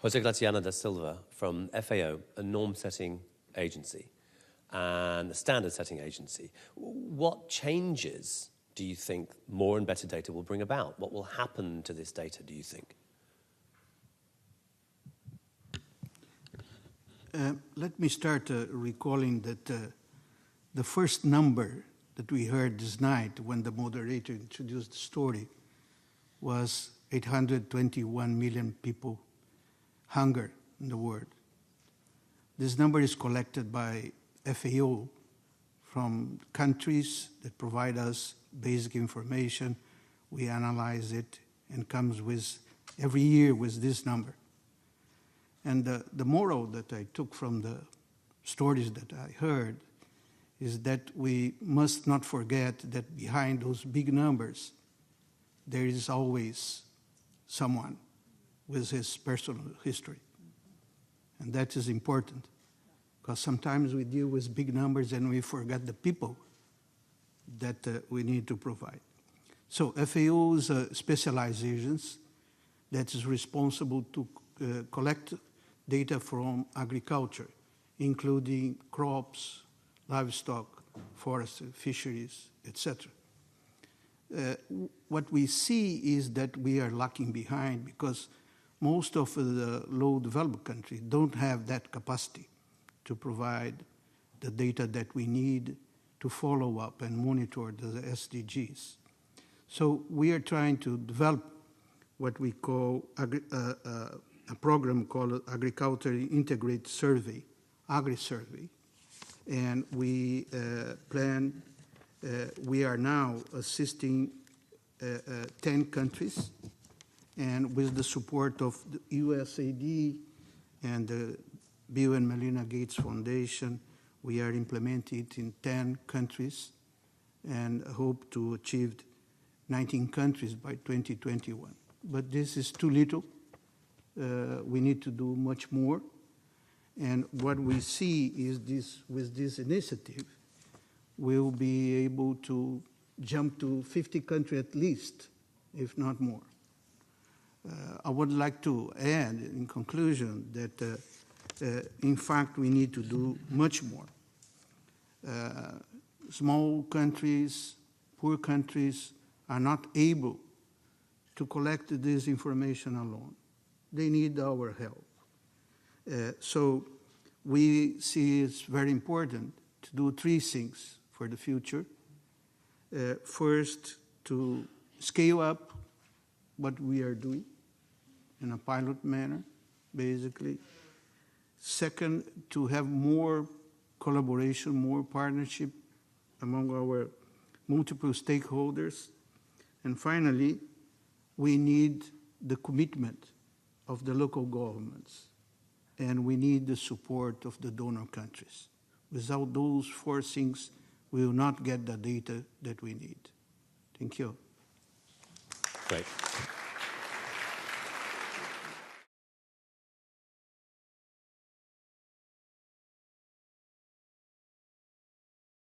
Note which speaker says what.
Speaker 1: Jose Graziano da Silva from FAO, a norm-setting agency and a standard-setting agency. What changes do you think more and better data will bring about? What will happen to this data, do you think?
Speaker 2: Let me start recalling that the first number that we heard this night when the moderator introduced the story was 821 million people hunger in the world. This number is collected by FAO from countries that provide us basic information. We analyze it and comes with every year with this number. And the moral that I took from the stories that I heard is that we must not forget that behind those big numbers, there is always someone with his personal history. And that is important, because sometimes we deal with big numbers and we forget the people that we need to provide. So FAO is a specialized agency that is responsible to collect data from agriculture, including crops, livestock, forestry, fisheries, etc. What we see is that we are lagging behind because most of the low-developed countries don't have that capacity to provide the data that we need to follow up and monitor the SDGs. So we are trying to develop what we call a program called Agriculture Integrated Survey, Agri-Survey. And we we are now assisting 10 countries, and with the support of the USAID and the Bill and Melinda Gates Foundation, we are implementing it in 10 countries and hope to achieve 19 countries by 2021. But this is too little. We need to do much more. And what we see is this, with this initiative, we'll be able to jump to 50 countries at least, if not more. I would like to add, in conclusion, that in fact we need to do much more. Small countries, poor countries are not able to collect this information alone. They need our help. So we see it's very important to do three things for the future. First, to scale up what we are doing in a pilot manner, basically. Second, to have more collaboration, more partnership among our multiple stakeholders. And finally, we need the commitment of the local governments, and we need the support of the donor countries. Without those four things, we will not get the data that we need. Thank you.
Speaker 1: Great.